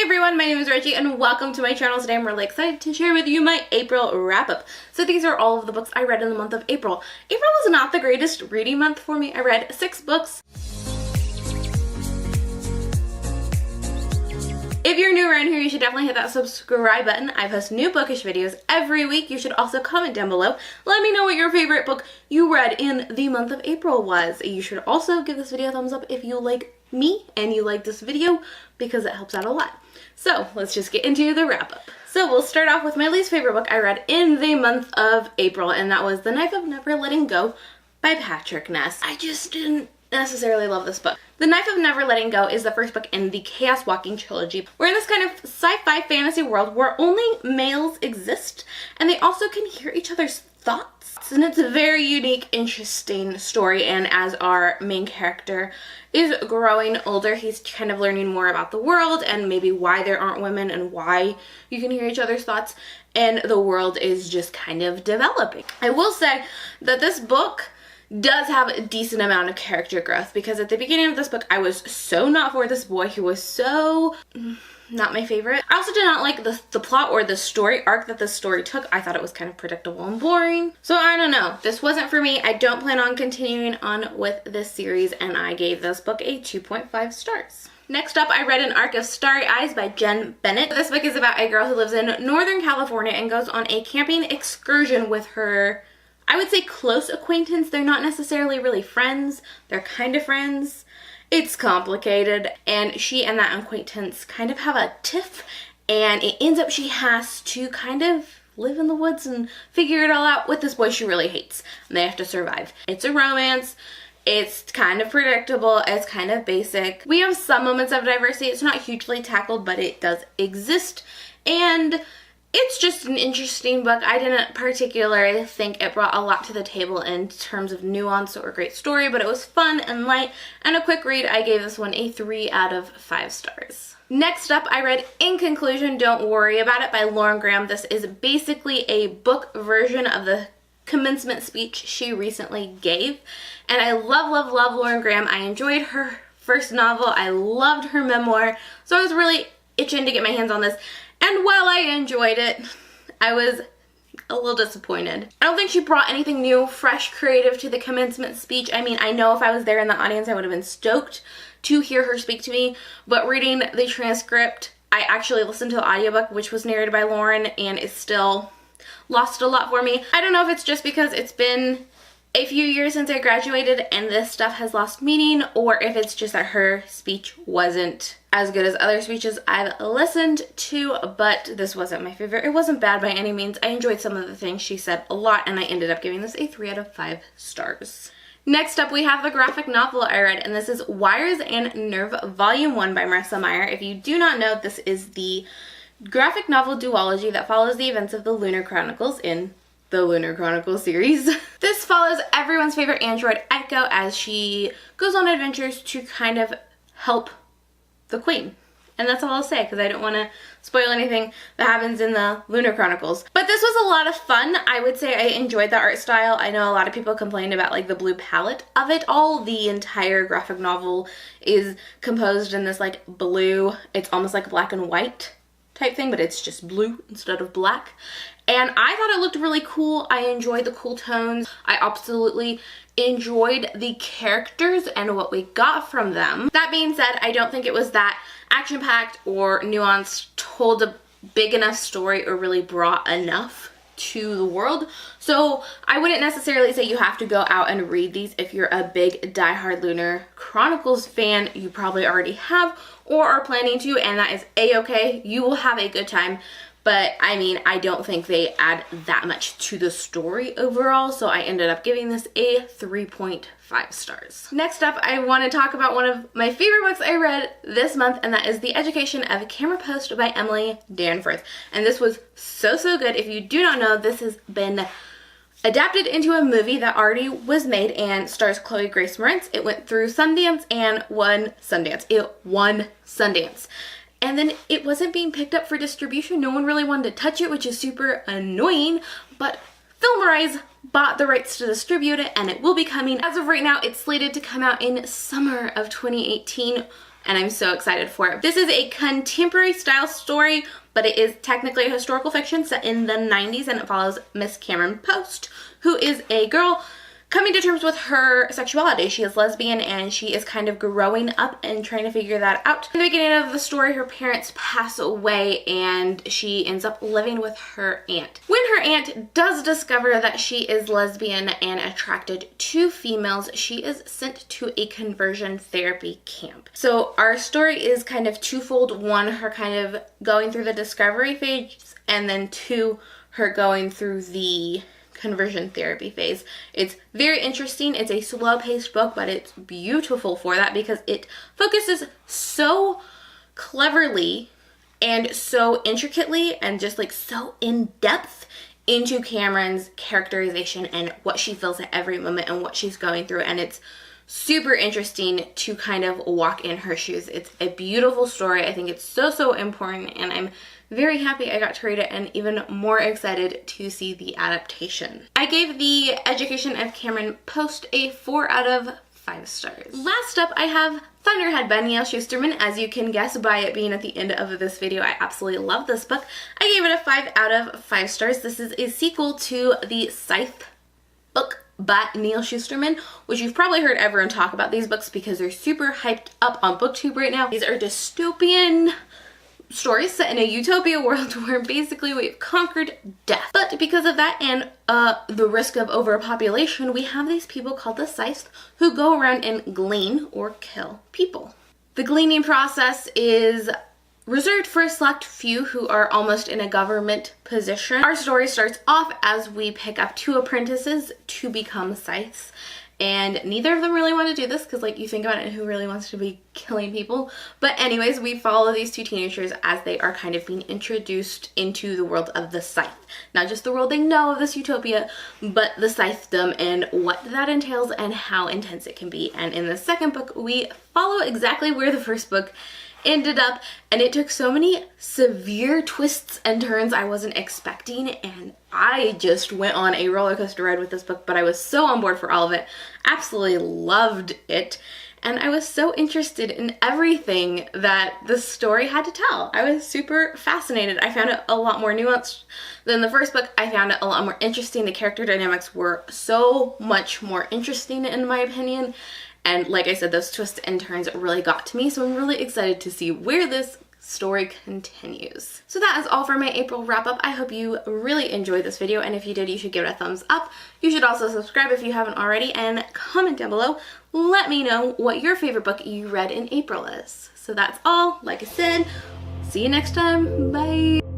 everyone, my name is Reggie and welcome to my channel. Today I'm really excited to share with you my April wrap-up. So these are all of the books I read in the month of April. April was not the greatest reading month for me. I read 6 books. If you're new around here, you should definitely hit that subscribe button. I post new bookish videos every week. You should also comment down below. Let me know what your favorite book you read in the month of April was. You should also give this video a thumbs up if you like me and you like this video because it helps out a lot. So let's just get into the wrap up. So we'll start off with my least favorite book I read in the month of April, and that was The Knife of Never Letting Go by Patrick Ness. I just didn't necessarily love this book. The Knife of Never Letting Go is the first book in the Chaos Walking trilogy. We're in this kind of sci-fi fantasy world where only males exist and they also can hear each other's thoughts. And it's a very unique, interesting story, and as our main character is growing older, he's kind of learning more about the world and maybe why there aren't women and why you can hear each other's thoughts, and the world is just kind of developing. I will say that this book does have a decent amount of character growth, because at the beginning of this book I was so not for this boy. He was so not my favorite. I also did not like the plot or the story arc that this story took. I thought it was kind of predictable and boring. So I don't know. This wasn't for me. I don't plan on continuing on with this series, and I gave this book a 2.5 stars. Next up, I read An Arc of Starry Eyes by Jen Bennett. This book is about a girl who lives in Northern California and goes on a camping excursion with her, I would say, close acquaintance. They're not necessarily really friends. They're kind of friends. It's complicated, and she and that acquaintance kind of have a tiff, and it ends up she has to kind of live in the woods and figure it all out with this boy she really hates, and they have to survive. It's a romance. It's kind of predictable. It's kind of basic. We have some moments of diversity. It's not hugely tackled, but it does exist, and it's just an interesting book. I didn't particularly think it brought a lot to the table in terms of nuance or a great story, but it was fun and light and a quick read. I gave this one a 3 out of 5 stars. Next up, I read In Conclusion, Don't Worry About It by Lauren Graham. This is basically a book version of the commencement speech she recently gave, and I love Lauren Graham. I enjoyed her first novel. I loved her memoir, so I was really itching to get my hands on this. And while I enjoyed it, I was a little disappointed. I don't think she brought anything new, fresh, creative to the commencement speech. I mean, I know if I was there in the audience, I would have been stoked to hear her speak to me, but reading the transcript, I actually listened to the audiobook, which was narrated by Lauren, and it still lost a lot for me. I don't know if it's just because it's been a few years since I graduated and this stuff has lost meaning, or if it's just that her speech wasn't as good as other speeches I've listened to, but this wasn't my favorite. It wasn't bad by any means. I enjoyed some of the things she said a lot, and I ended up giving this a 3 out of 5 stars. Next up, we have the graphic novel I read, and this is Wires and Nerve Volume 1 by Marissa Meyer. If you do not know, this is the graphic novel duology that follows the events of the Lunar Chronicles in the Lunar Chronicles series. This follows everyone's favorite android, Echo, as she goes on adventures to kind of help the Queen. And that's all I'll say, because I don't want to spoil anything that happens in the Lunar Chronicles. But this was a lot of fun. I would say I enjoyed the art style. I know a lot of people complained about like the blue palette of it all. The entire graphic novel is composed in this like blue, it's almost like black and white type thing, but it's just blue instead of black. And I thought it looked really cool. I enjoyed the cool tones. I absolutely enjoyed the characters and what we got from them. That being said, I don't think it was that action-packed or nuanced, told a big enough story, or really brought enough to the world. So I wouldn't necessarily say you have to go out and read these. If you're a big diehard Lunar Chronicles fan, you probably already have or are planning to, and that is a-okay. You will have a good time. But I mean, I don't think they add that much to the story overall, so I ended up giving this a 3.5 stars. Next up, I want to talk about one of my favorite books I read this month, and that is The Education of Camera Post by Emily Danforth. And this was so good. If you do not know, this has been adapted into a movie that already was made and stars Chloe Grace Moretz. It went through Sundance and won Sundance. It won Sundance. And then it wasn't being picked up for distribution. No one really wanted to touch it, which is super annoying, but Filmrise bought the rights to distribute it, and it will be coming. As of right now, it's slated to come out in summer of 2018. and I'm so excited for it. This is a contemporary style story, but it is technically a historical fiction set in the 90s, and it follows Miss Cameron Post, who is a girl coming to terms with her sexuality. She is lesbian and she is kind of growing up and trying to figure that out. In the beginning of the story, her parents pass away and she ends up living with her aunt. When her aunt does discover that she is lesbian and attracted to females, she is sent to a conversion therapy camp. So our story is kind of twofold. One, her kind of going through the discovery phase, and then two, her going through the conversion therapy phase. It's very interesting. It's a slow-paced book, but it's beautiful for that because it focuses so cleverly and so intricately and just like so in depth into Cameron's characterization and what she feels at every moment and what she's going through, and it's super interesting to kind of walk in her shoes. It's a beautiful story. I think it's so important, and I'm very happy I got to read it and even more excited to see the adaptation. I gave the Education of Cameron Post a 4 out of 5 stars. Last up, I have Thunderhead by Neil Shusterman. As you can guess by it being at the end of this video, I absolutely love this book. I gave it a 5 out of 5 stars. This is a sequel to the Scythe book by Neil Shusterman, which you've probably heard everyone talk about these books because they're super hyped up on BookTube right now. These are dystopian stories set in a utopia world where basically we've conquered death. But because of that and the risk of overpopulation, we have these people called the Scythe who go around and glean or kill people. The gleaning process is reserved for a select few who are almost in a government position. Our story starts off as we pick up 2 apprentices to become Scythes, and neither of them really want to do this because, like, you think about it, who really wants to be killing people? But anyways, we follow these 2 teenagers as they are kind of being introduced into the world of the Scythe. Not just the world they know of this utopia, but the Scythedom and what that entails and how intense it can be. And in the second book, we follow exactly where the first book ended up, and it took so many severe twists and turns I wasn't expecting, and I just went on a roller coaster ride with this book, but I was so on board for all of it. Absolutely loved it, and I was so interested in everything that the story had to tell. I was super fascinated. I found it a lot more nuanced than the first book. I found it a lot more interesting. The character dynamics were so much more interesting in my opinion. And like I said, those twists and turns really got to me, so I'm really excited to see where this story continues. So that is all for my April wrap-up. I hope you really enjoyed this video, and if you did, you should give it a thumbs up. You should also subscribe if you haven't already, and comment down below. Let me know what your favorite book you read in April is. So that's all. Like I said, see you next time. Bye!